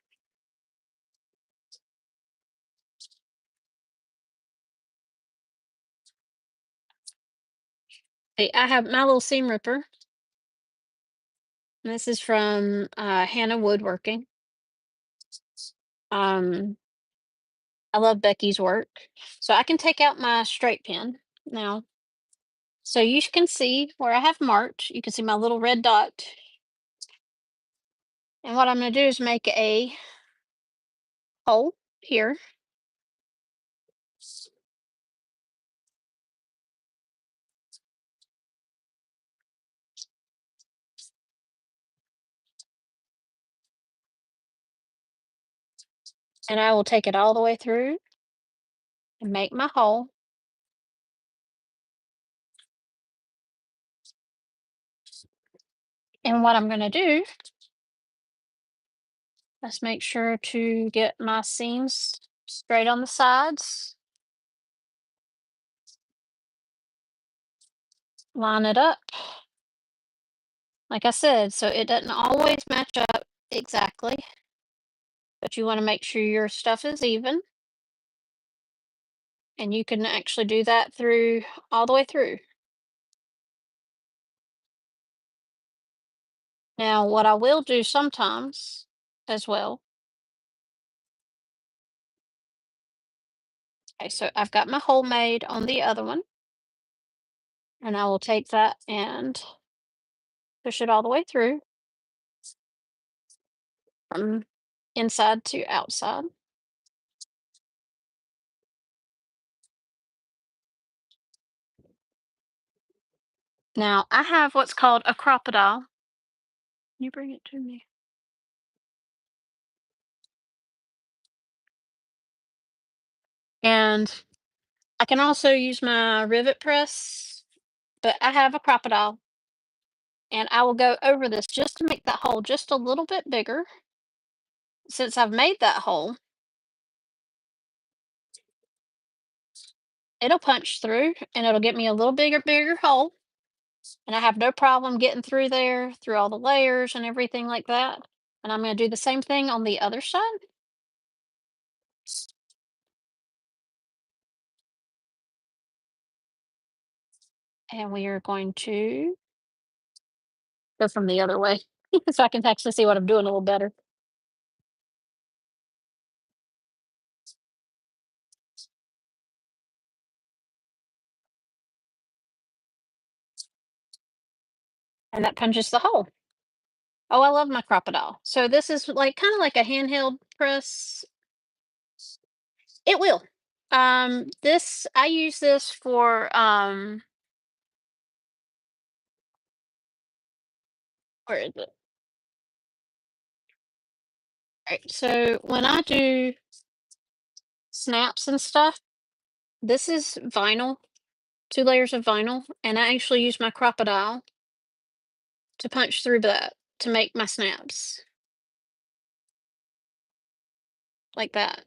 I have my little seam ripper. And this is from Hannah Woodworking. Um, I love Becky's work. So I can take out my straight pin now. So you can see where I have marked. You can see my little red dot. And what I'm going to do is make a hole here. And I will take it all the way through and make my hole. And what I'm going to do, let's make sure to get my seams straight on the sides. Line it up. Like I said, so it doesn't always match up exactly, but you want to make sure your stuff is even. And you can actually do that through all the way through. Now, what I will do sometimes as well. Okay, so I've got my hole made on the other one, and I will take that and push it all the way through from inside to outside. Now, I have what's called a crocodile. Can you bring it to me? And I can also use my rivet press, but I have a crocodile, and I will go over this just to make that hole just a little bit bigger. Since I've made that hole, it'll punch through and it'll get me a little bigger hole. And I have no problem getting through there, through all the layers and everything like that. And I'm going to do the same thing on the other side. And we are going to go from the other way so I can actually see what I'm doing a little better. And that punches the hole. Oh, I love my crocodile. So this is like kind of like a handheld press. It will. This I use this for where is it? Right. So when I do snaps and stuff, this is vinyl, 2 layers of vinyl, and I actually use my crocodile to punch through that to make my snaps like that.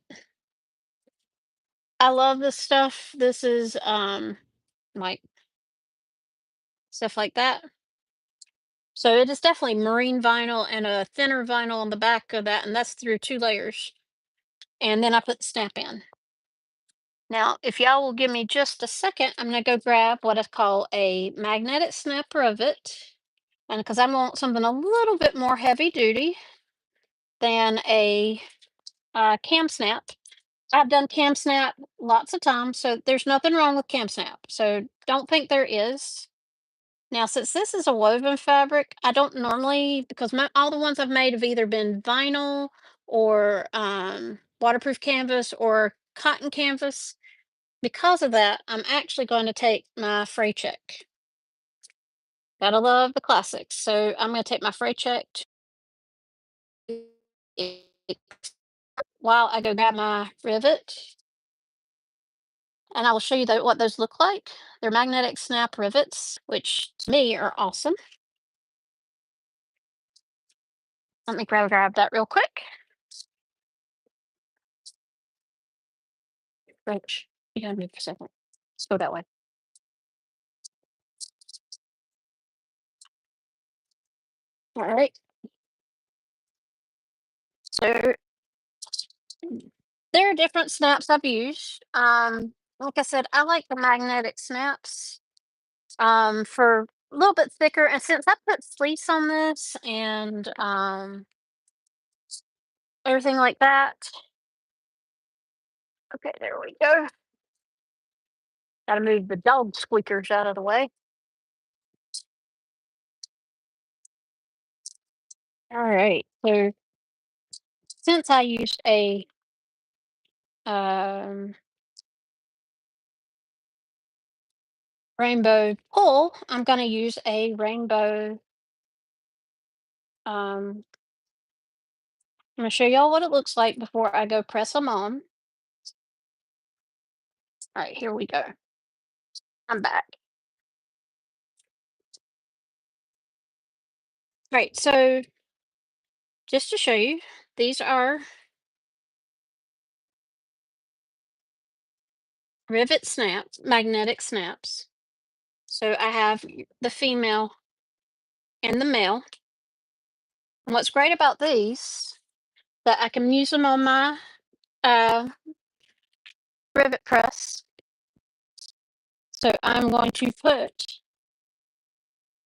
I love this stuff. This is like stuff like that. So it is definitely marine vinyl and a thinner vinyl on the back of that, and that's through 2 layers. And then I put the snap in. Now, if y'all will give me just a second, I'm gonna go grab what is called a magnetic snap rivet. And because I want something a little bit more heavy duty than a cam snap. I've done cam snap lots of times, so there's nothing wrong with cam snap. So don't think there is. Now, since this is a woven fabric, I don't normally because all the ones I've made have either been vinyl or waterproof canvas or cotton canvas. Because of that, I'm actually going to take my fray check. Gotta love the classics. So I'm going to take my fray check while I go grab my rivet. And I will show you what those look like. They're magnetic snap rivets, which to me are awesome. Let me grab that real quick. Rich, you gotta move for a second. Let's go that way. All right. So there are different snaps I've used. Like I said, I like the magnetic snaps for a little bit thicker. And since I put fleece on this and everything like that, okay, there we go. Got to move the dog squeakers out of the way. All right. So since I used a um, rainbow pull, I'm going to use a rainbow. I'm going to show y'all what it looks like before I go press them on. All right, here we go. I'm back. Right, so just to show you, these are rivet snaps, magnetic snaps. So I have the female and the male. And what's great about these that I can use them on my uh, rivet press. So I'm going to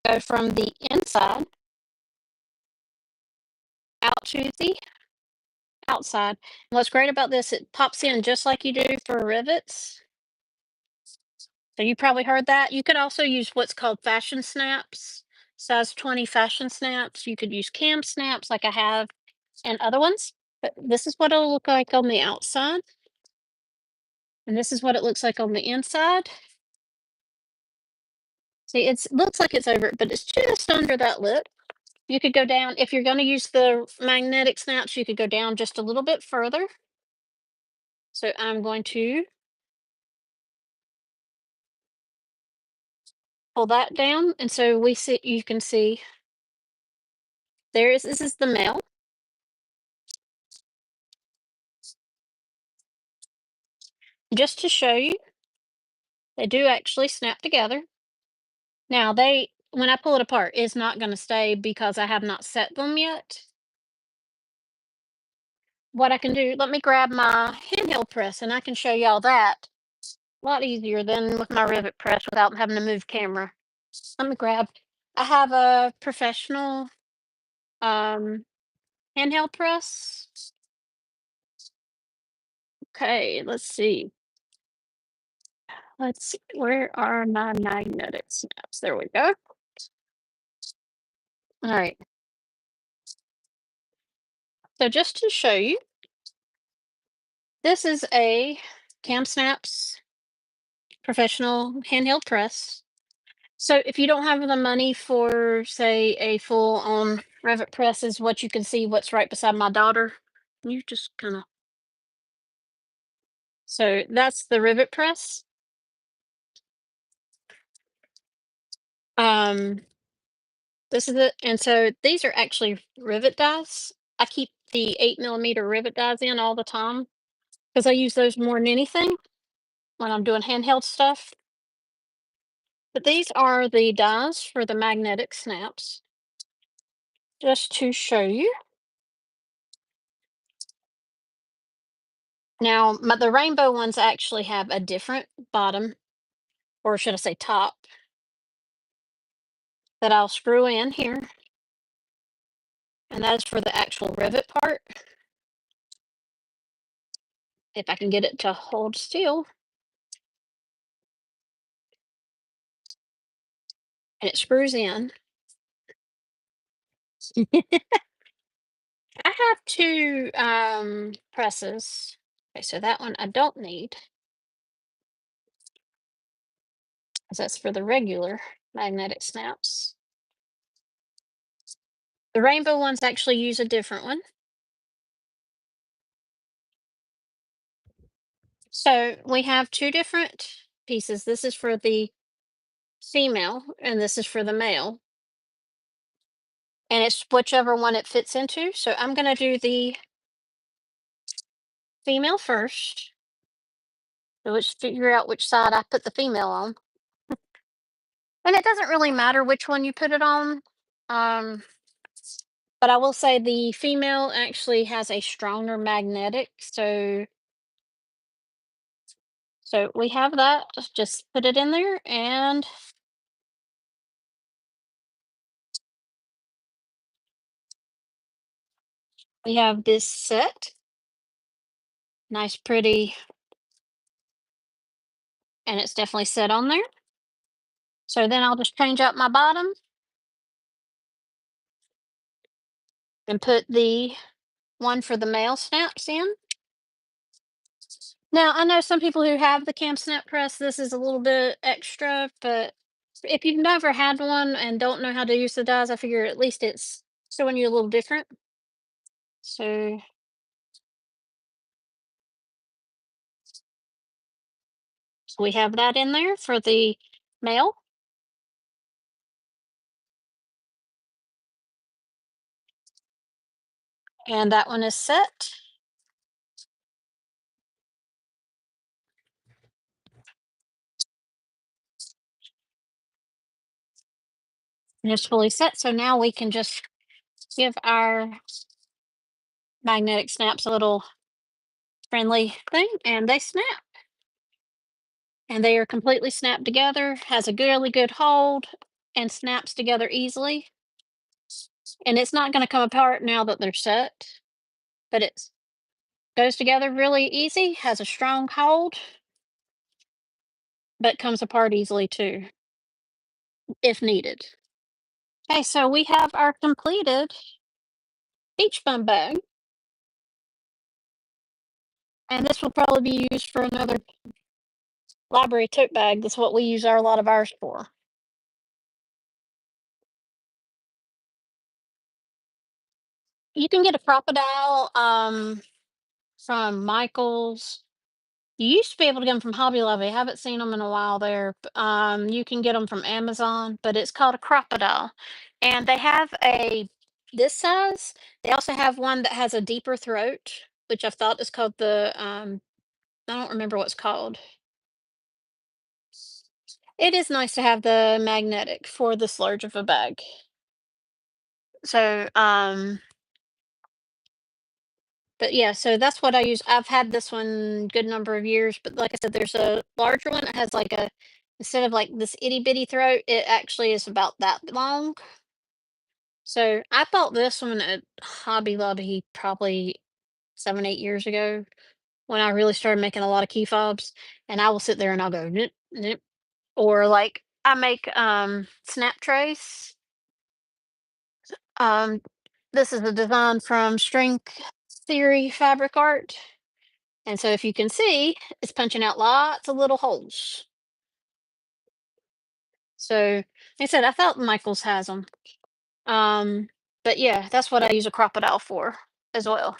go from the inside out to the outside. And what's great about this, it pops in just like you do for rivets. So you probably heard that. You could also use what's called fashion snaps, size 20 fashion snaps. You could use cam snaps like I have and other ones. But this is what it'll look like on the outside. And this is what it looks like on the inside. See, it looks like it's over, but it's just under that lip. You could go down, if you're going to use the magnetic snaps, you could go down just a little bit further. So I'm going to pull that down. And so you can see this is the male. Just to show you, they do actually snap together. Now when I pull it apart, it's not going to stay because I have not set them yet. What I can do, let me grab my handheld press and I can show y'all that a lot easier than with my rivet press without having to move camera. Let me grab, I have a professional um, handheld press. Okay, let's see. Where are my magnetic snaps? There we go. All right. So just to show you, this is a Cam Snaps professional handheld press. So if you don't have the money for, say, a full on Revit press, is what you can see what's right beside my daughter. You just kind of. So that's the rivet press. Um, this is it, and so these are actually rivet dies. I keep the 8mm rivet dies in all the time because I use those more than anything when I'm doing handheld stuff. But these are the dies for the magnetic snaps. Just to show you. Now, the rainbow ones actually have a different bottom, or should I say top, that I'll screw in here. And that is for the actual rivet part. If I can get it to hold still. And it screws in. I have two presses. Okay, so that one I don't need, 'cause that's for the regular magnetic snaps. The rainbow ones actually use a different one. So we have two different pieces. This is for the female, and this is for the male. And it's whichever one it fits into. So I'm going to do the female first. So let's figure out which side I put the female on. And it doesn't really matter which one you put it on. But I will say the female actually has a stronger magnetic, so we have that. Just put it in there, and we have this set. Nice, pretty, and it's definitely set on there. So then I'll just change up my bottom and put the one for the male snaps in. Now, I know some people who have the cam snap press, this is a little bit extra, but if you've never had one and don't know how to use the dies, I figure at least it's showing you a little different. So, so we have that in there for the male, and that one is set. And it's fully set. So now we can just give our magnetic snaps a little friendly thing, and they snap. And they are completely snapped together, has a really good hold, and snaps together easily. And it's not going to come apart now that they're set, but it goes together really easy, has a strong hold, but comes apart easily too, if needed. Okay, so we have our completed beach bum bag, and this will probably be used for another library tote bag. That's what we use a lot of ours for. You can get a crocodile from Michaels. You used to be able to get them from Hobby Lobby. I haven't seen them in a while there. You can get them from Amazon, but it's called a crocodile, and they have a this size. They also have one that has a deeper throat, which I thought is called the I don't remember what's called. It is nice to have the magnetic for this large of a bag. So, but yeah, so that's what I use. I've had this one good number of years, but like I said, there's a larger one that has like a instead of like this itty bitty throat, it actually is about that long. So I bought this one at Hobby Lobby probably 7, 8 years ago when I really started making a lot of key fobs. And I will sit there and I'll go nip, nip. Or like I make snap trace. Um this is a design from String Theory Fabric Art. And so if you can see, it's punching out lots of little holes. So, like I said, I thought Michaels has them. Um, but yeah, that's what I use a crocodile for as well.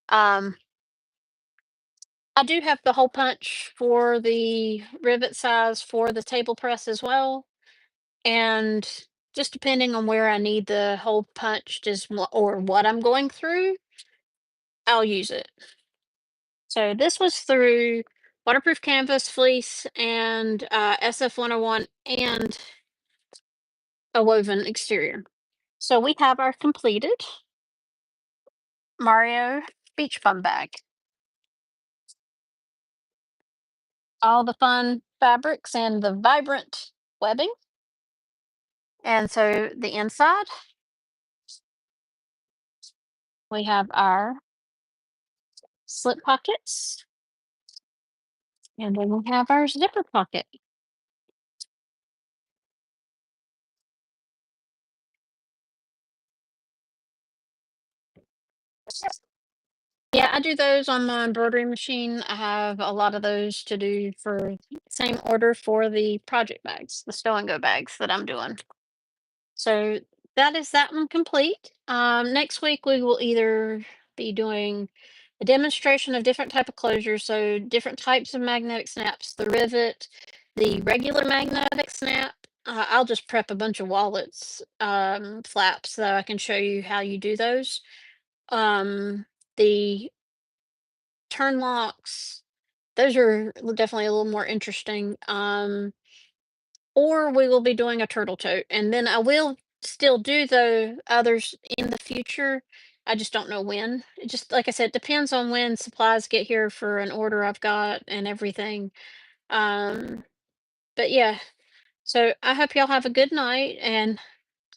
Um, I do have the hole punch for the rivet size for the table press as well. And just depending on where I need the hole punched or what I'm going through, I'll use it. So this was through waterproof canvas, fleece, and SF 101 and a woven exterior. So we have our completed Mario beach bum bag. All the fun fabrics and the vibrant webbing. And so the inside, we have our slip pockets, and then we have our zipper pocket. Yeah, I do those on my embroidery machine. I have a lot of those to do for same order for the project bags, the stow and go bags that I'm doing. So that is that one complete. Next week we will either be doing a demonstration of different type of closures, so different types of magnetic snaps, the rivet, the regular magnetic snap. I'll just prep a bunch of wallets flaps so I can show you how you do those. The turn locks, those are definitely a little more interesting. Or we will be doing a turtle tote, and then I will still do the others in the future. I just don't know when. It just, like I said, depends on when supplies get here for an order I've got and everything. Um, but yeah, so I hope y'all have a good night, and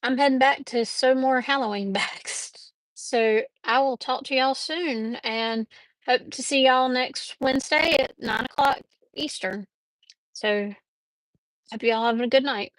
I'm heading back to sew more Halloween bags. So I will talk to y'all soon and hope to see y'all next Wednesday at 9 o'clock Eastern. So hope y'all having a good night.